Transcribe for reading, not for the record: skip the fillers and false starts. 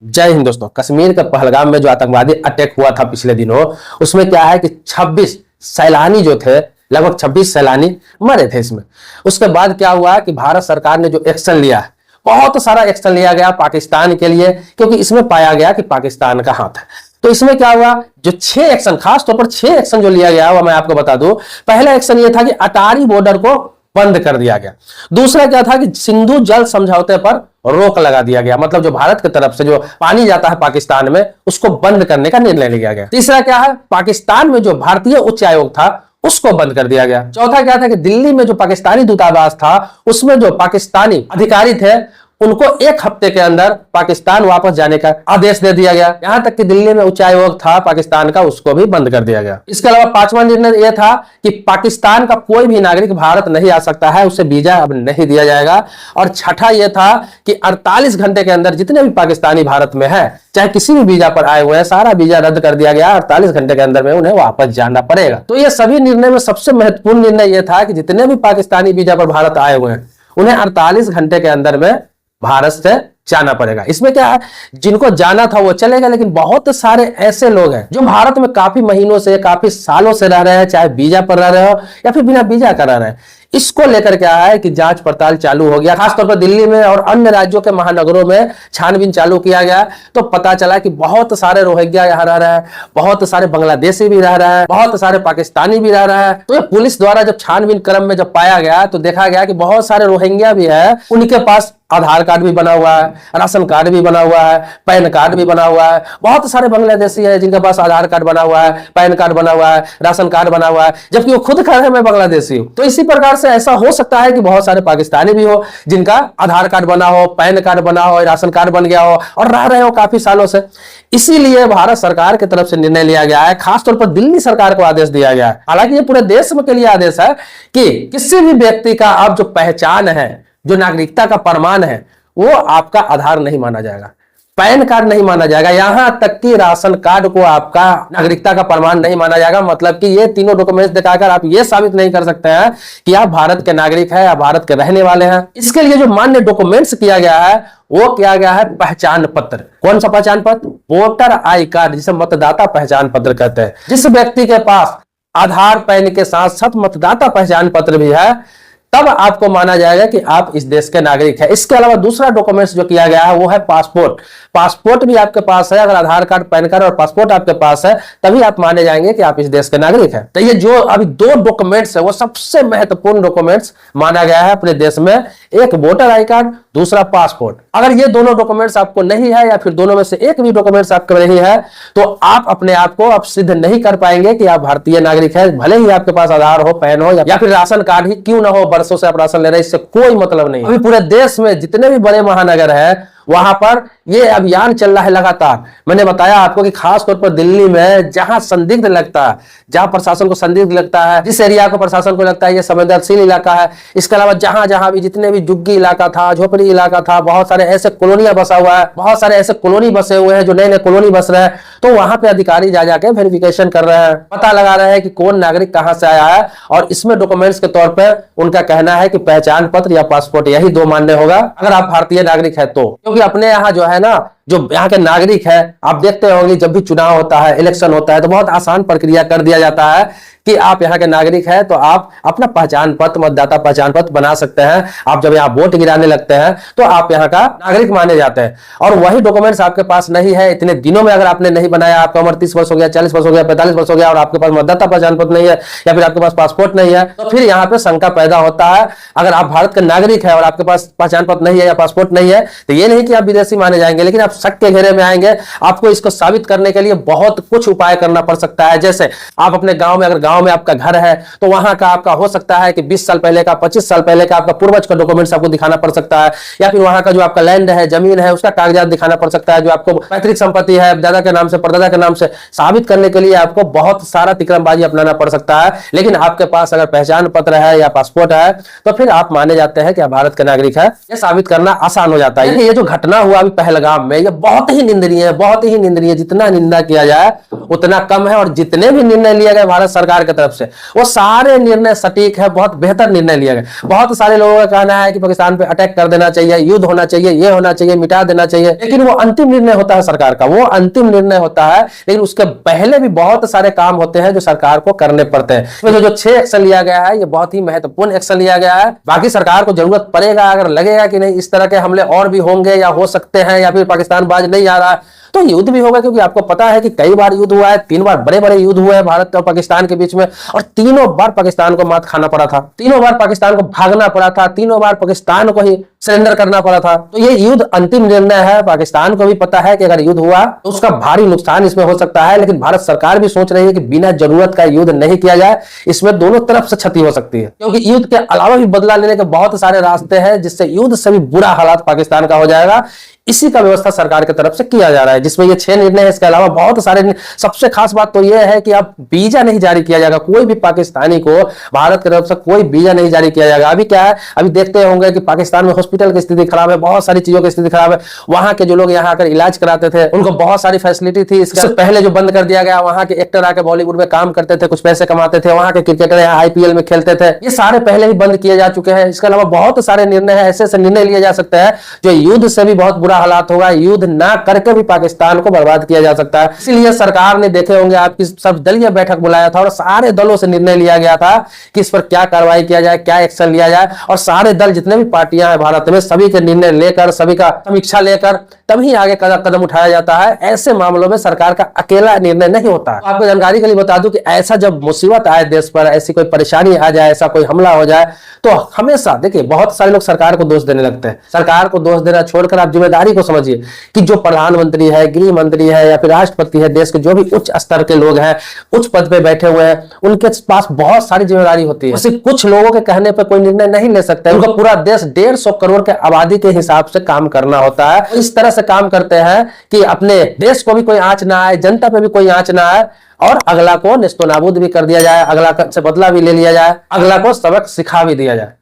जय हिंद दोस्तों। कश्मीर के पहलगाम में जो आतंकवादी अटैक हुआ था पिछले दिनों, उसमें क्या है कि 26 सैलानी जो थे, लगभग 26 सैलानी मरे थे इसमें। उसके बाद क्या हुआ कि भारत सरकार ने जो एक्शन लिया, बहुत सारा एक्शन लिया गया पाकिस्तान के लिए, क्योंकि इसमें पाया गया कि पाकिस्तान का हाथ है। तो इसमें क्या हुआ, जो 6 एक्शन, खास तौर पर 6 एक्शन जो लिया गया वो मैं आपको बता दूं। पहला एक्शन ये था कि अटारी बॉर्डर को बंद कर दिया गया। दूसरा क्या था कि सिंधु जल समझौते पर रोक लगा दिया गया, मतलब जो भारत की तरफ से जो पानी जाता है पाकिस्तान में, उसको बंद करने का निर्णय लिया गया। तीसरा क्या है, पाकिस्तान में जो भारतीय उच्च आयोग था उसको बंद कर दिया गया। चौथा क्या था कि दिल्ली में जो पाकिस्तानी दूतावास था, उसमें जो पाकिस्तानी अधिकारी थे उनको 1 हफ्ते के अंदर पाकिस्तान वापस जाने का आदेश दे दिया गया। यहां तक कि दिल्ली में उच्चायोग था पाकिस्तान का, उसको भी बंद कर दिया गया। इसके अलावा 5वां निर्णय यह था कि पाकिस्तान का कोई भी नागरिक भारत नहीं आ सकता है, उसे वीजा अब नहीं दिया जाएगा। और छठा यह था कि 48 घंटे के अंदर जितने भी पाकिस्तानी भारत में है, चाहे किसी भी वीजा पर आए हुए हैं, सारा वीजा रद्द कर दिया गया। 48 घंटे के अंदर में उन्हें वापस जाना पड़ेगा। तो ये सभी निर्णय में सबसे महत्वपूर्ण निर्णय यह था कि जितने भी पाकिस्तानी वीजा पर भारत आए हुए हैं, उन्हें 48 घंटे के अंदर में भारत से जाना पड़ेगा। इसमें क्या है, जिनको जाना था वो चलेगा, लेकिन बहुत सारे ऐसे लोग हैं जो भारत में काफी महीनों से, काफी सालों से रह रहे हैं, चाहे वीजा पर रह रहे हो या फिर बिना वीजा का रह रहे हैं। इसको लेकर क्या है कि जांच पड़ताल चालू हो गया। खासतौर पर दिल्ली में और अन्य राज्यों के महानगरों में छानबीन चालू किया गया। तो पता चला कि बहुत सारे रोहिंग्या यहाँ रह रहे हैं, बहुत सारे बांग्लादेशी भी रह रहे हैं, बहुत सारे पाकिस्तानी भी रह रहे हैं। तो ये पुलिस द्वारा जब छानबीन क्रम में जब पाया गया तो देखा गया कि बहुत सारे रोहिंग्या भी है, उनके पास आधार कार्ड भी बना हुआ है, राशन कार्ड भी बना हुआ है, पैन कार्ड भी बना हुआ है। बहुत सारे बांग्लादेशी है जिनके पास आधार कार्ड बना हुआ है, पैन कार्ड बना हुआ है, राशन कार्ड बना हुआ है, जबकि वो खुद कह रहे हैं मैं बांग्लादेशी हूं। तो इसी प्रकार से ऐसा हो सकता है कि बहुत सारे पाकिस्तानी भी हो जिनका आधार कार्ड बना हो, पैन कार्ड बना हो, राशन कार्ड बन गया हो और रह रहे हो काफी सालों से। इसीलिए भारत सरकार की तरफ से निर्णय लिया गया है, खासतौर पर दिल्ली सरकार को आदेश दिया गया है। हालांकि ये पूरे देश के लिए आदेश है कि किसी भी व्यक्ति का आप जो पहचान है, जो नागरिकता का प्रमाण है, वो आपका आधार नहीं माना जाएगा, पैन कार्ड नहीं माना जाएगा, यहां तक कि राशन कार्ड को आपका नागरिकता का प्रमाण नहीं माना जाएगा। मतलब कि ये तीनों डॉक्यूमेंट्स दिखाकर आप ये साबित नहीं कर सकते हैं कि आप भारत के नागरिक हैं या भारत के रहने वाले हैं। इसके लिए जो मान्य डॉक्यूमेंट्स किया गया है वो किया गया है पहचान पत्र। कौन सा पहचान पत्र? वोटर आई कार्ड, जिसे मतदाता पहचान पत्र कहते हैं। जिस व्यक्ति के पास आधार पैन के साथ साथ मतदाता पहचान पत्र भी है, तब आपको माना जाएगा कि आप इस देश के नागरिक हैं। इसके अलावा दूसरा डॉक्यूमेंट्स जो किया गया है वो है पासपोर्ट। पासपोर्ट भी आपके पास है, अगर आधार कार्ड, पैन कार्ड और पासपोर्ट आपके पास है, तभी आप माने जाएंगे कि आप इस देश के नागरिक हैं। तो ये जो अभी 2 डॉक्यूमेंट्स है वो सबसे महत्वपूर्ण डॉक्यूमेंट्स माना गया है अपने देश में। एक वोटर आई कार्ड, दूसरा पासपोर्ट। अगर ये दोनों डॉक्यूमेंट्स आपको नहीं है या फिर दोनों में से एक भी डॉक्यूमेंट्स आपके नहीं है, तो आप अपने आप को अब सिद्ध नहीं कर पाएंगे कि आप भारतीय नागरिक हैं, भले ही आपके पास आधार हो, पैन हो या फिर राशन कार्ड ही क्यों ना हो। वर्षों से आप राशन ले रहे हैं, इससे कोई मतलब नहीं। अभी पूरे देश में जितने भी बड़े महानगर है वहां पर ये अभियान चल रहा है लगातार। मैंने बताया आपको कि खास तौर पर दिल्ली में जहां संदिग्ध लगता है, जहां प्रशासन को संदिग्ध लगता है, जिस एरिया को प्रशासन को लगता है ये संवेदनशील इलाका है, इसके अलावा जहां जहां भी जितने भी झुग्गी इलाका था, झोपड़ी इलाका था, बहुत सारे ऐसे कॉलोनियां बसा हुआ है, बहुत सारे ऐसे कॉलोनी बसे हुए हैं जो नए नए कॉलोनी बस रहे हैं, तो वहां पे अधिकारी जा जाके वेरिफिकेशन कर रहे हैं, पता लगा रहे हैं कि कौन नागरिक कहां से आया है। और इसमें डॉक्यूमेंट्स के तौर पर उनका कहना है कि पहचान पत्र या पासपोर्ट, यही 2 मान्य होगा अगर आप भारतीय नागरिक है तो। क्योंकि अपने यहाँ जो है ना, जो यहाँ के नागरिक है, आप देखते होंगे जब भी चुनाव होता है, इलेक्शन होता है, तो बहुत आसान प्रक्रिया कर दिया जाता है कि आप यहाँ के नागरिक हैं तो आप अपना पहचान पत्र, मतदाता पहचान पत्र बना सकते हैं। आप जब यहाँ वोट गिराने लगते हैं तो आप यहाँ का नागरिक माने जाते हैं। और वही डॉक्यूमेंट्स आपके पास नहीं है, इतने दिनों में अगर आपने नहीं बनाया, आपका उम्र 30 वर्ष हो गया, 40 वर्ष हो गया, 45 वर्ष हो गया और आपके पास मतदाता पहचान पत्र नहीं है या फिर आपके पास पासपोर्ट नहीं है, तो फिर यहाँ पे शंका पैदा होता है। अगर आप भारत के नागरिक है और आपके पास पहचान पत्र नहीं है या पासपोर्ट नहीं है, तो ये नहीं कि आप विदेशी माने जाएंगे, लेकिन आप शक के घेरे में आएंगे। आपको इसको साबित करने के लिए बहुत कुछ उपाय करना पड़ सकता है। जैसे आप अपने गांव में, अगर गांव में आपका घर है तो वहां का आपका हो सकता है कि 20 साल पहले का, 25 साल पहले का आपका पूर्वज का डॉक्यूमेंट्स आपको दिखाना पड़ सकता है, या फिर वहां का जो आपका लैंड है, जमीन है, उसका कागजात दिखाना पड़ सकता है, जो आपको पैतृक संपत्ति है दादा के नाम से, परदादा के नाम से। साबित करने के लिए आपको बहुत सारा तिकड़मबाजी अपनाना पड़ सकता है। लेकिन आपके पास अगर पहचान पत्र है या पासपोर्ट है तो फिर आप माने जाते हैं कि आप भारत के नागरिक है। यह साबित करना आसान हो जाता है। ये जो घटना हुआ अभी पहलगाम में, ये बहुत ही निंदनीय है, बहुत ही निंदनीय। जितना निंदा किया जाए उतना कम है। और जितने भी निर्णय लिए गए भारत सरकार की तरफ से, वो सारे निर्णय सटीक है, बहुत बेहतर निर्णय लिया गया। बहुत सारे लोगों का कहना है कि पाकिस्तान पे अटैक कर देना चाहिए, युद्ध होना चाहिए, ये होना चाहिए, मिटा देना चाहिए, लेकिन वो अंतिम निर्णय होता है सरकार का, वो अंतिम निर्णय होता है। लेकिन उसके पहले भी बहुत सारे काम होते हैं जो सरकार को करने पड़ते हैं। इसमें जो 6 एक्शन लिया गया है, ये बहुत ही महत्वपूर्ण एक्शन लिया गया है। बाकी सरकार को जरूरत पड़ेगा, अगर लगेगा कि नहीं इस तरह के हमले और भी होंगे या हो सकते हैं, या फिर पाकिस्तान बाज नहीं आ रहा तो युद्ध भी होगा, क्योंकि आपको पता है कि कई बार युद्ध हुआ है, 3 बार बड़े बड़े युद्ध हुए हैं भारत और पाकिस्तान के बीच में, और तीनों बार पाकिस्तान को मात खाना पड़ा था, तीनों बार पाकिस्तान को भागना पड़ा था, तीनों बार पाकिस्तान को ही सरेंडर करना पड़ा था। तो ये युद्ध अंतिम निर्णय है। पाकिस्तान को भी पता है कि अगर युद्ध हुआ तो उसका भारी नुकसान इसमें हो सकता है, लेकिन भारत सरकार भी सोच रही है कि बिना जरूरत का युद्ध नहीं किया जाए, इसमें दोनों तरफ से क्षति हो सकती है, क्योंकि युद्ध के अलावा भी बदला लेने के बहुत सारे रास्ते हैं, जिससे युद्ध से भी बुरा हालात पाकिस्तान का हो जाएगा। इसी का व्यवस्था सरकार की तरफ से किया जा रहा है, जिसमें ये 6 निर्णय है। इसके अलावा बहुत सारे, सबसे खास बात तो यह है कि अब वीजा नहीं जारी किया जाएगा, कोई भी पाकिस्तानी को भारत की तरफ से कोई वीजा नहीं जारी किया जाएगा। अभी क्या है, अभी देखते होंगे कि पाकिस्तान में हॉस्पिटल की स्थिति खराब है, बहुत सारी चीजों की स्थिति खराब है। वहां के जो लोग यहाँ आकर इलाज कराते थे उनको बहुत सारी फैसिलिटी थी, इससे पहले जो बंद कर दिया गया, वहां के एक्टर आके बॉलीवुड में काम करते थे, कुछ पैसे कमाते थे, वहां के क्रिकेटर यहाँ IPL में खेलते थे, ये सारे पहले ही बंद किए जा चुके हैं। इसके अलावा बहुत सारे निर्णय है, ऐसे ऐसे निर्णय लिए जा सकते हैं जो युद्ध से भी बहुत बुरा हालात होगा, युद्ध ना करके भी पाकिस्तान को बर्बाद किया जा सकता है। इसलिए सरकार ने, देखे होंगे आपकी सर्वदलीय बैठक बुलाया था और सारे दलों से निर्णय लिया गया था कि इस पर क्या कार्रवाई किया जाए, क्या एक्शन लिया जाए, और सारे दल जितने भी पार्टियां हैं भारत में, सभी के निर्णय लेकर, सभी का समीक्षा लेकर तभी आगे कदम उठाया जाता है। ऐसे मामलों में सरकार का अकेला निर्णय नहीं होता है। आपको जानकारी के लिए बता दूं कि ऐसा जब मुसीबत आए देश पर, ऐसी कोई परेशानी आ जाए, ऐसा कोई हमला हो जाए, तो हमेशा देखिए बहुत सारे लोग सरकार को दोष देने लगते हैं। सरकार को दोष देना छोड़कर आप जिम्मेदारी को समझिए कि जो प्रधानमंत्री है, गृह मंत्री है, या फिर राष्ट्रपति है, देश के जो भी उच्च स्तर के लोग हैं, उच्च पद पे बैठे हुए हैं, उनके पास बहुत सारी जिम्मेदारी होती है। सिर्फ कुछ लोगों के कहने पर कोई निर्णय नहीं ले सकते, उनका पूरा देश 150 करोड़ के आबादी के हिसाब से काम करना होता है। इस तरह से काम करते हैं कि अपने देश को भी कोई आंच ना आए, जनता पे भी कोई आंच ना आए, और अगला को नेस्तनाबूद भी कर दिया जाए, अगला से बदला भी ले लिया जाए, अगला को सबक सिखा भी दिया जाए।